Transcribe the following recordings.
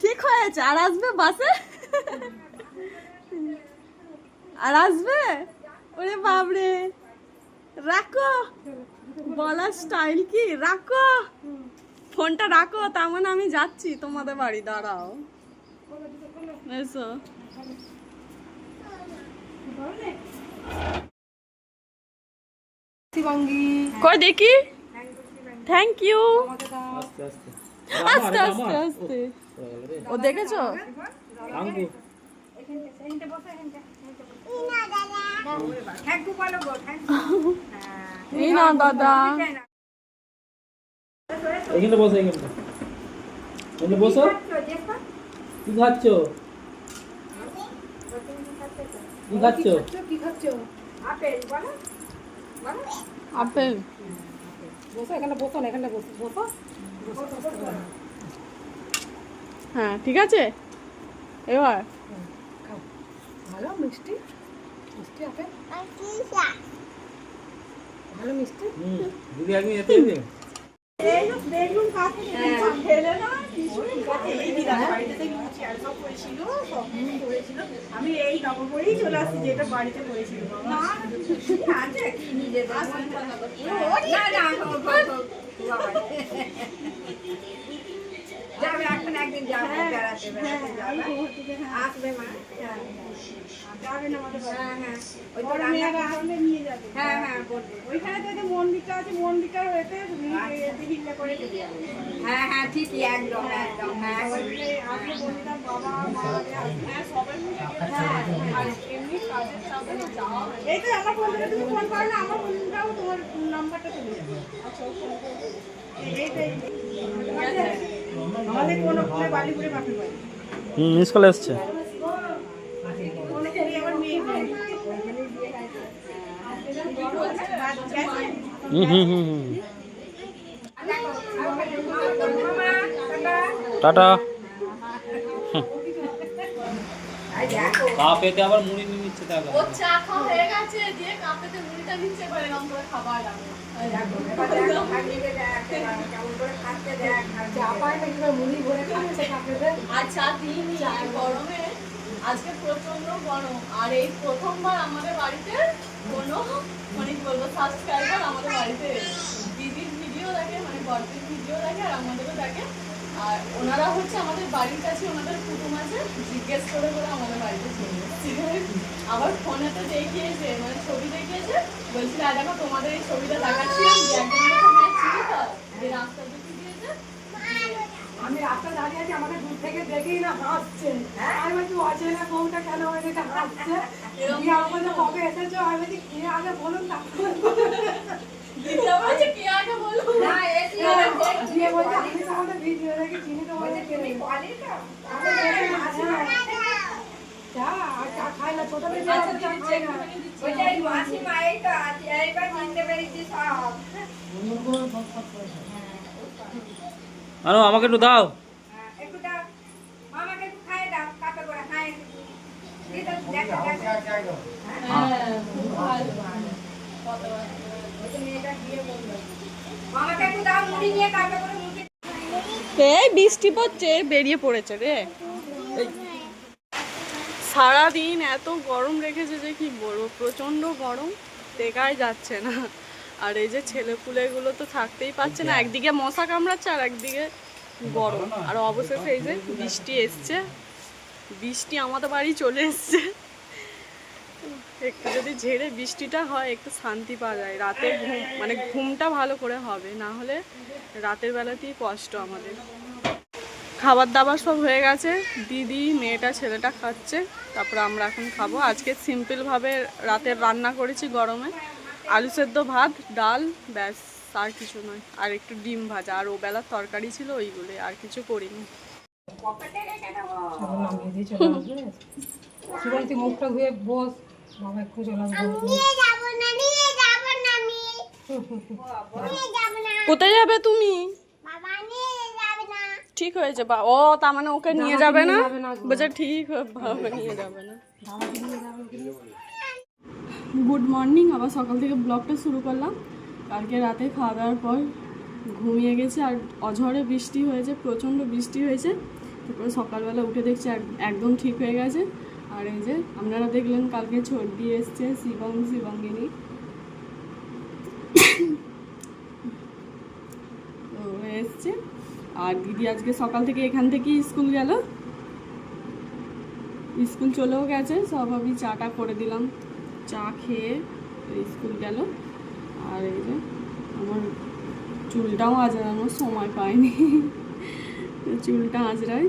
ঠিক হয়েছে। আর আসবে বাসে? আর আসবে? ওরে বাবরে, রাখো। বলার স্টাইল কি, রাখো ফোনটা, রাখো। তার মানে আমি যাচ্ছি তোমাদের বাড়ি, দাঁড়াও। এসো। কই দেখি। Thank you. আস্তে আস্তে আস্তে। ও দেখেছো? এই না দাদা। এখানে বসো, এখানে বসো। কি খাচ্ছ? কি খাচ্ছ? কি খাচ্ছ? আপেল বলো, বলো। আপেল। বসো এখানে, বসো না, এখানে বসো, বসো। হ্যাঁ ঠিক আছে। এবার ভালো মিষ্টি, মিষ্টি আপেল, ভালো মিষ্টি। দিদি আগে এতে দে। বেগুন কাটে খেলে না এই দিদা বাড়িতে সব করেছিল, সব করেছিল। আমি এই নবম করেই চলে আসছি, যেটা বাড়িতে করেছিল। না আছে কি নিজে যাবে এখন, একদিন যাবে বেড়াতে, বেড়াতে যাবে, আসবে মা, যাবে না আমাদের বাড়ি। হ্যাঁ হ্যাঁ, ওই তো বড় মেয়েরা আসলে নিয়ে যাবে। হ্যাঁ হ্যাঁ বলবে। ওইখানে তো যে মন্দিরটা আছে, মন্দিরটার হয়েছে হিল্লা করে চলে যাবে। হ্যাঁ হ্যাঁ ঠিকই, একদম একদম। হ্যাঁ আজকে বললাম বাবা মা হ্যাঁ সবাই মিলে আর এমনি কাজের চাপে যাওয়া হয়। এই তো আমার ফোন থেকে তুমি ফোন করো না, আমার ফোনটাও তোমার নাম্বারটা চলে যাবে। আচ্ছা ফোন করবো। এইটাই আমাদের কোনো বালিপুরে বাপের বাড়ি। মিস কল আসছে। কোনো করি আমার মেয়ে নেই। টাটা। কাপেতে আবার মুড়ি নিয়ে নিচ্ছে তাহলে। ও চা খাওয়া হয়ে গেছে, দিয়ে কাপেতে মুড়িটা নিচ্ছে করে এরকম করে খাবার আমি। আচ্ছা দিইনি গরমে, আজকে প্রচন্ড গরম। আর এই প্রথমবার আমাদের বাড়িতে কোনো মানে বলবো সাবস্ক্রাইবার আমাদের বাড়িতে দিদির ভিডিও দেখে, মানে বড়দির ভিডিও দেখে আর আমাদেরও দেখে। আর ওনারা হচ্ছে আমাদের বাড়ির কাছে, ওনাদের কুটুম আছে, জিজ্ঞেস করে করে আমাদের বাড়িতে চলে এসেছে। আবার ফোনেতে দেখিয়েছে, মানে ছবি দেখিয়েছে, বলছিল আর দেখো তোমাদের এই ছবিটা দেখাচ্ছিলাম যে একজনের চিনি তো যে রাস্তা দেখে দিয়েছে। আমি রাস্তা দাঁড়িয়ে আছি, আমাকে দূর থেকে দেখেই না হাসছে। আমি বলছি অচেনা বউটা কেন এটা হাসছে, আমাকে কবে এসেছো, আমি বলছি কে আগে বলুন না। দিদা বলছে কে আগে বলুন না, দিয়ে বলছে আমি তোমাদের ভিডিও দেখে চিনি, তোমাদের কে চা আর চা খাই না, ছোট বেশি চা খাই না। ওইটাই মাসি মায়ের তো আছে, এইবার চিনতে পেরেছি সব। আনো আমাকে একটু দাও। একটু দাও, মামাকে একটু খাইয়ে দাও, কাপে করে খাই একটু। এই তো দেখো, দেখো। ওই তো মেয়েটা গিয়ে বললো, মামাকে একটু দাও, মুড়ি নিয়ে কাপে করে মুড়ি। এই বৃষ্টি পড়ছে, বেরিয়ে পড়েছে রে। সারাদিন এত গরম রেখেছে যে কি বলবো, প্রচন্ড গরম, দেখাই যাচ্ছে না। আর এই যে ছেলেপুলেগুলো তো থাকতেই পারছে না, একদিকে মশা কামড়াচ্ছে আর একদিকে গরম। আর অবশেষে এই যে বৃষ্টি এসছে, বৃষ্টি আমাদের বাড়ি চলে এসছে। একটু যদি ঝেড়ে বৃষ্টিটা হয় একটু শান্তি পাওয়া যায়, রাতে ঘুম মানে ঘুমটা ভালো করে হবে, না হলে রাতের বেলাতেই কষ্ট আমাদের। খাবার দাবার সব হয়ে গেছে, দিদি মেয়েটা ছেলেটা খাচ্ছে, তারপর আমরা এখন খাবো। আজকে সিম্পলভাবে রাতের রান্না করেছি গরমে, আলু সেদ্ধ, ভাত, ডাল, ব্যাস, আর কিছু নয়। আর একটু ডিম ভাজা, আর ও বেলার তরকারি ছিল ওইগুলো, আর কিছু করিনি। তুই মুখটা ধুয়ে বস, বাবা একটু চলে আসবো। কোথায় যাবে তুমি? ঠিক হয়েছে বা ও, তার মানে ওকে নিয়ে যাবে না, বলছে ঠিক ভাবে নিয়ে যাবে না। গুড মর্নিং, আবার সকাল থেকে ব্লগটা শুরু করলাম। কালকে রাতে খাওয়া দাওয়ার পর ঘুমিয়ে গেছি আর অঝরে বৃষ্টি হয়েছে, প্রচণ্ড বৃষ্টি হয়েছে। তারপরে সকালবেলা উঠে দেখছি একদম ঠিক হয়ে গেছে। আর এই যে আপনারা দেখলেন কালকে ছর্দি এসছে শিবাঙ্গিনী এসছে। আর দিদি আজকে সকাল থেকে এখান থেকেই স্কুল গেল, স্কুল চলেও গেছে। স্বভাবই চাটা করে দিলাম, চা খেয়ে স্কুল গেল। আর এই যে আমার চুলটাও আঁচড়ানোর সময় পাইনি, চুলটা আঁচড়াই,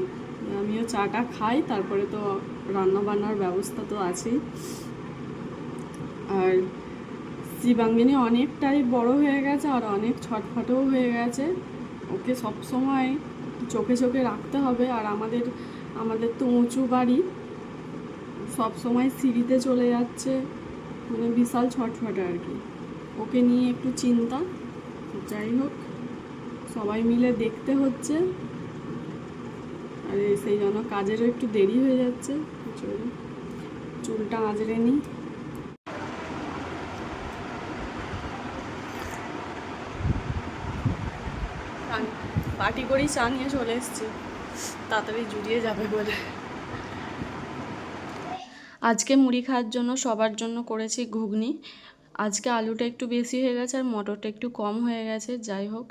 আমিও চাটা খাই, তারপরে তো রান্না বান্নার ব্যবস্থা তো আছেই। আর শিবাঙ্গিনী অনেকটাই বড় হয়ে গেছে আর অনেক ছটফটেও হয়ে গেছে, ওকে সব সময় চোখে চোখে রাখতে হবে। আর আমাদের তো উঁচু বাড়ি, সব সময় সিঁড়িতে চলে যাচ্ছে, মানে বিশাল ছটফটে আর কি, ওকে নিয়ে একটু চিন্তা। যাই হোক, সবাই মিলে দেখতে হচ্ছে, আর সেই জন্য কাজেরও একটু দেরি হয়ে যাচ্ছে। চুলটা আঁচড়ে নিই। পার্টি করেই চা নিয়ে চলে এসেছি, তাড়াতাড়ি জুড়িয়ে যাবে বলে। আজকে মুড়ি খাওয়ার জন্য সবার জন্য করেছি ঘুগনি। আজকে আলুটা একটু বেশি হয়ে গেছে আর মটরটা একটু কম হয়ে গেছে, যাই হোক।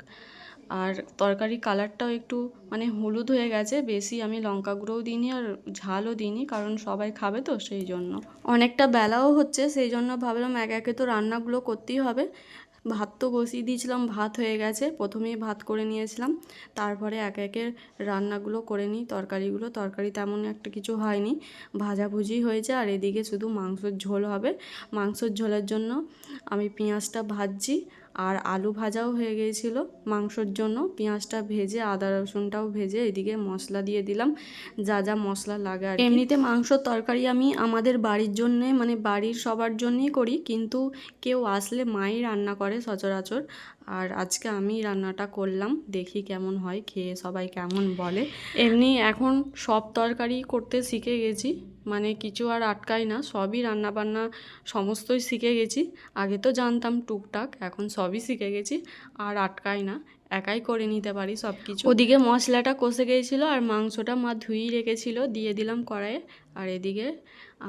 আর তরকারি কালারটাও একটু মানে হলুদ হয়ে গেছে, বেশি আমি লঙ্কা গুঁড়োও দিইনি আর ঝালও দিইনি, কারণ সবাই খাবে তো সেই জন্য। অনেকটা বেলাও হচ্ছে, সেই জন্য ভাবলাম একে একে তো রান্নাগুলো করতেই হবে। ভাত তো বসিয়ে দিয়েছিলাম, ভাত হয়ে গেছে, প্রথমেই ভাত করে নিয়েছিলাম, তারপরে একে একে রান্নাগুলো করে নিই। তরকারি তেমন একটা কিছু হয়নি, ভাজাভুজি হয়েছে। আর এদিকে শুধু মাংসের ঝোল হবে। মাংসের ঝোলের জন্য আমি পেঁয়াজটা ভাজছি, আর আলু ভাজাও হয়ে গিয়েছিল মাংসর জন্য। পেঁয়াজটা ভেজে আদা রসুনটাও ভেজে এদিকে মশলা দিয়ে দিলাম, যা যা মশলা লাগে আর এমনিতে মাংসর তরকারি আমি আমাদের বাড়ির জন্যে মানে বাড়ির সবার জন্যই করি, কিন্তু কেউ আসলে মাই রান্না করে সচরাচর। আর আজকে আমি রান্নাটা করলাম, দেখি কেমন হয়, খেয়ে সবাই কেমন বলে। এমনি এখন সব তরকারি করতে শিখে গেছি, মানে কিছু আর আটকাই না, সবই রান্নাবান্না সমস্তই শিখে গেছি। আগে তো জানতাম টুকটাক, এখন সবই শিখে গেছি আর আটকাই না, একাই করে নিতে পারি সব কিছু। ওদিকে মশলাটা কষে গিয়েছিলো আর মাংসটা মা ধুয়েই রেখেছিল, দিয়ে দিলাম কড়াইয়ে। আর এদিকে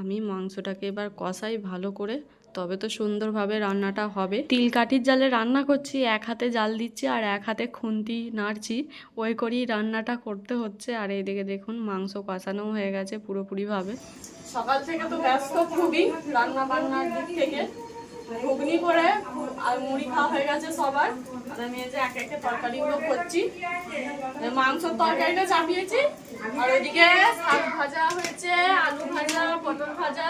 আমি মাংসটাকে এবার কষাই ভালো করে, তবে তো সুন্দরভাবে রান্নাটা হবে। তিল কাঠির জালে রান্না করছি, এক হাতে জাল দিচ্ছি আর এক হাতে খুন্তি নাড়ছি, ওই করেই রান্নাটা করতে হচ্ছে। আর এইদিকে দেখুন মাংস কষানো হয়ে গেছে পুরোপুরিভাবে। সকাল থেকে তো ব্যস্ত খুবই রান্না বান্নার দিক থেকে, ঘুগনি করে আর মুড়ি খাওয়া হয়ে গেছে সবার। আর আমি এই যে এক একে তরকারিগুলো করছি, মাংসর তরকারিটা চাপিয়েছি, আর ওইদিকে শাক ভাজা হয়েছে, আলু ভাজা, পটল ভাজা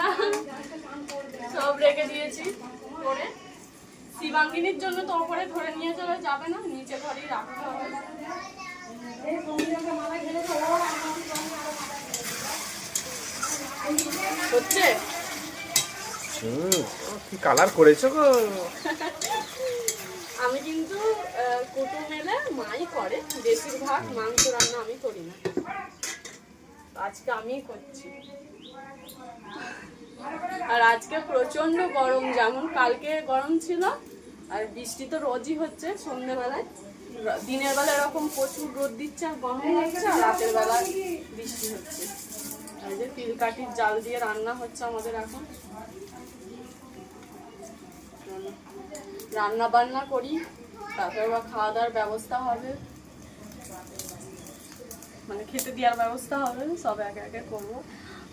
সব রেখে দিয়েছি করে। শিবাঙ্গিনীর জন্য তো ওপরে ধরে নিয়ে চলে যাবে না, নিচে ঘরেই রাখতে হবে। হচ্ছে কি কালার করেছো গো? আমি কিন্তু কুটুম এলে মাই করে, বেশিরভাগ মাংস রান্না আমি করি না, আজকে আমিই করছি। আর আজকে প্রচন্ড গরম, যেমন কালকে গরম ছিল, আর বৃষ্টি তো রোজই হচ্ছে সন্ধ্যেবেলায়। দিনের বেলা এরকম প্রচুর রোদ দিচ্ছে আর গরম হচ্ছে, আর রাতের বেলা বৃষ্টি হচ্ছে। আর যে তিল কাঠির জাল দিয়ে রান্না হচ্ছে আমাদের এখন। রান্না বান্না করি, তারপরে আবার খাওয়া দাওয়ার ব্যবস্থা হবে, মানে খেতে দেওয়ার ব্যবস্থা হবে, সব একে একে করবো।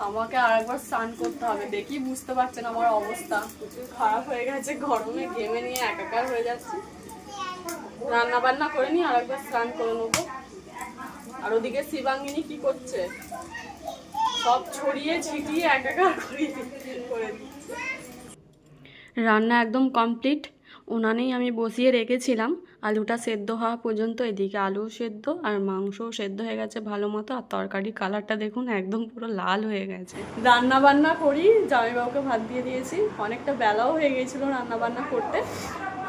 আমাকে আরেকবার স্নান করতে হবে, দেখি বুঝতে পারছেন আমার অবস্থা প্রচুর খারাপ হয়ে গেছে, গরমে ঘেমে নিয়ে একাকার হয়ে যাচ্ছে। রান্না বান্না করে নিয়ে আরেকবার স্নান করে নেবো। আর ওদিকে শিবাঙ্গিনী কি করছে, সব ছড়িয়ে ছিটিয়ে একাকার করে দিচ্ছে। রান্না একদম কমপ্লিট, উনানেই আমি বসিয়ে রেখেছিলাম আলুটা সেদ্ধ হওয়া পর্যন্ত। এদিকে আলু সেদ্ধ আর মাংসও সেদ্ধ হয়ে গেছে ভালো মতো, আর তরকারির কালারটা দেখুন একদম পুরো লাল হয়ে গেছে। রান্না বান্না করি, জামাইবাবুকে ভাত দিয়ে দিয়েছি, অনেকটা বেলাও হয়ে গিয়েছিল রান্না বান্না করতে।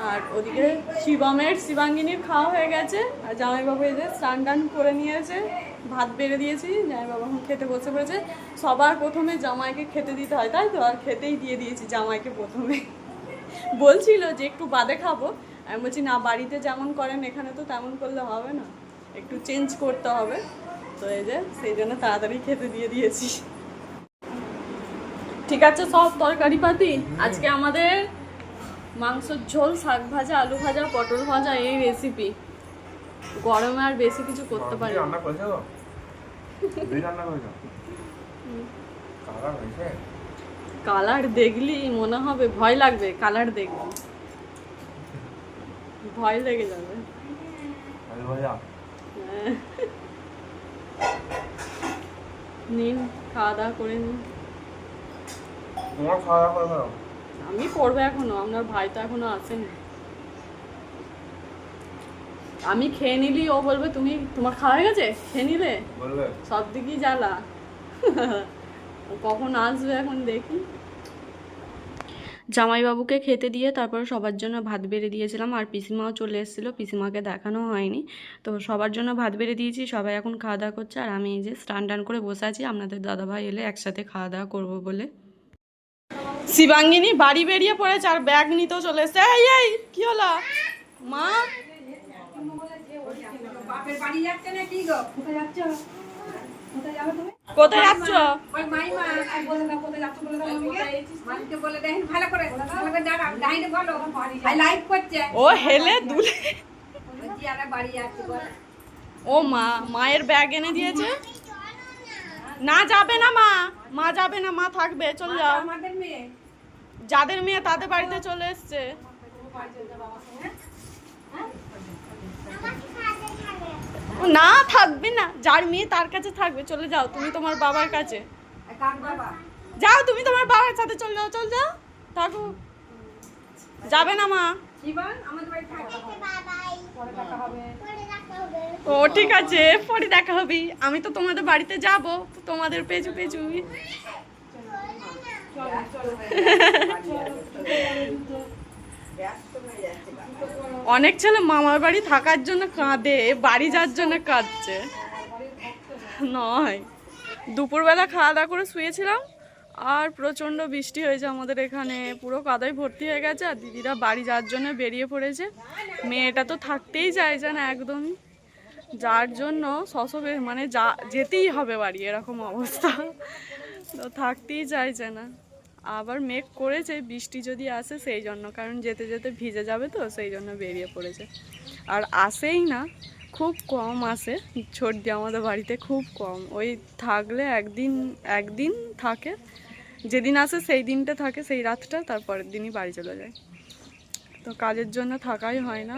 আর ওদিকে শিবাঙ্গিনীর খাওয়া হয়ে গেছে, আর জামাইবাবু এদের স্নান টান করে নিয়েছে, ভাত বেড়ে দিয়েছি, জামাইবাবু এখন খেতে বসে পড়েছে। সবার প্রথমে জামাইকে খেতে দিতে হয়, তাই তো, আর খেতেই দিয়ে দিয়েছি জামাইকে প্রথমে। বলছিল যে একটু বাদে খাবো, আমি বলছি না, বাড়িতে যেমন করেন এখানে তো তেমন করলে হবে না, একটু চেঞ্জ করতে হবে। তো এই যে সেই জন্য তাড়াতাড়ি খেতে দিয়ে দিয়েছি। ঠিক আছে, সব তরকারি পাতি আজকে আমাদের মাংসের ঝোল, শাক ভাজা, আলু ভাজা, পটল ভাজা, এই রেসিপি। গরমে আর বেশি কিছু করতে পারি না। রান্না করেছো? তুই রান্না করেছো? কালার হয়েছে? কালার দেখলি মনে হবে ভয় লাগবে, কালার দেখবি ভয় লেগে যাবে। আলু ভাজা। নিন, খাওয়া দাওয়া করে নিন। তোমার খাওয়া দাওয়া করে ফেলো। আমি করবো এখনো, আপনার ভাই তো এখনো আসেনি। আমি খেয়ে নিলি ও বলবে তুমি, তোমার খাওয়া হয়ে গেছে, খেয়ে নিলে, বলবে সব দিকই জ্বালা। ও কখন আসবে এখন দেখি। জামাইবাবুকে খেতে দিয়ে তারপর সবার জন্য ভাত বেড়ে দিয়েছিলাম, আর পিসিমাও চলে এসেছিলো, পিসিমাকে দেখানো হয়নি। তো সবার জন্য ভাত বেড়ে দিয়েছি, সবাই এখন খাওয়া দাওয়া করছে, আর আমি এই যে স্টান টান করে বসে আছি আপনাদের দাদাভাই এলে একসাথে খাওয়া দাওয়া করবো বলে। শিবাঙ্গিনী বাড়ি বেরিয়ে পড়েছে আর ব্যাগ নিতেও চলে এসছে। এই কি হলো মা? বাপের বাড়ি যাচ্ছে না কি গো? কোথায় যাচ্ছ? কোথায় যাবে তুমি? কোথায় যাচ্ছ? ওই মাইমা বলে দাও কোথায় যাচ্ছ, বলে দাও মামিকে। মালিককে বলে দেন ভালো করে দাঁড়া ডাইনে বলো আই লাইভ করছে ও হেলে দুলে। বলছি আরে বাড়ি যাচ্ছে বল। ও মা, মায়ের ব্যাগ এনে দিয়েছে। না যাবে না মা, মা যাবে না, মা থাকবে, চলে যাও। আমাদের মেয়ে যাদের মেয়ে তাদের বাড়িতে চলে এসছে। না থাকবে না, যার মেয়ে তার কাছে থাকবে, চলে যাও তুমি তোমার বাবার কাছে। কার বাবা? যাও তুমি তোমার বাবার সাথে, চলে যাও, চল যাও, থাকো। যাবে না মা। জীবন আমাদের বাড়ি থাকবে। ও ঠিক আছে, পরে দেখা হবে। আমি তো তোমাদের বাড়িতে যাব, তোমাদের পেছু পেছু। অনেক ছেলে মামার বাড়ি থাকার জন্য কাঁদে, বাড়ি যাওয়ার জন্য কাঁদছে নয়। দুপুরবেলা খাওয়া দাওয়া করে শুয়েছিলাম, আর প্রচণ্ড বৃষ্টি হয়েছে আমাদের এখানে, পুরো কাদায় ভর্তি হয়ে গেছে, আর দিদিরা বাড়ি যাওয়ার জন্য বেরিয়ে পড়েছে। মেয়েটা তো থাকতেই চাইছে না একদমই, যার জন্য মানে যেতেই হবে বাড়ি, এরকম অবস্থা। তো থাকতেই চাইছে না। আবার মেঘ করেছে, বৃষ্টি যদি আসে সেই জন্য, কারণ যেতে যেতে ভিজে যাবে তো সেই জন্য বেরিয়ে পড়েছে। আর আসেই না, খুব কম আসে সর্দি আমাদের বাড়িতে, খুব কম। ওই থাকলে একদিন থাকে, যেদিন আসে সেই দিনটা থাকে, সেই রাতটা, তারপরের দিনই বাড়ি চলে যায়। তো কাজের জন্য থাকাই হয় না।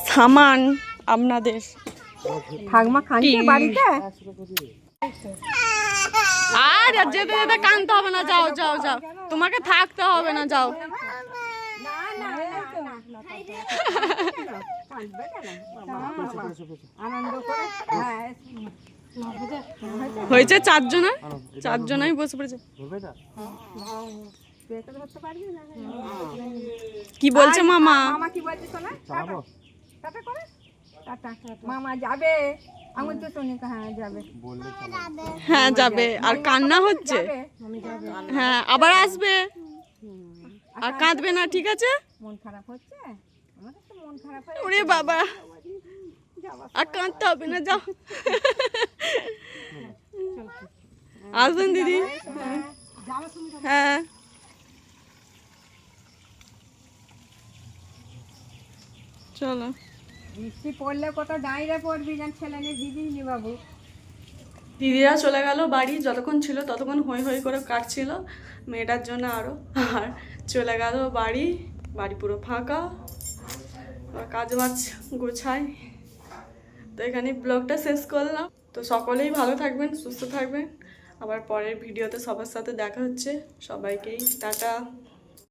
সামান আপনাদের ঠাকমা খানকে বাড়িতে আর যেতে যেতে কানতে হবে না, যাও যাও যাও, তোমাকে থাকতে হবে না, যাও। আনন্দ করে হয়েছে চারজনাই বসে পড়েছে। কি বলছে মামা? মামা কি বলছে শোনা? টাটা করে টাটা। মামা যাবে, আমি তো শুনি হ্যাঁ যাবে, হ্যাঁ যাবে, আর কান্না হচ্ছে, হ্যাঁ আবার আসবে, আর কাঁদবে না, ঠিক আছে? মন খারাপ হচ্ছে আমাদের, তো মন খারাপ হয়ে ওরে বাবা, আর কাঁদতে হবে না, যাও। আসবেন দিদি? হ্যাঁ চলো। বৃষ্টি পড়লে কত ডাইরে পড়বি, জান ছেলে নিয়ে ভিজিস নি বাবু। দিদিরা চলে গেল বাড়ি, যতক্ষণ ছিল ততক্ষণ হই হই করে কাটছিল মেয়েটার জন্য আরও, আর চলে গেল বাড়ি পুরো ফাঁকা। কাজ বাজ গোছাই। তো এখানে ব্লগটা শেষ করলাম। তো সকলেই ভালো থাকবেন, সুস্থ থাকবেন। আবার পরের ভিডিওতে সবার সাথে দেখা হচ্ছে। সবাইকেই টাটা।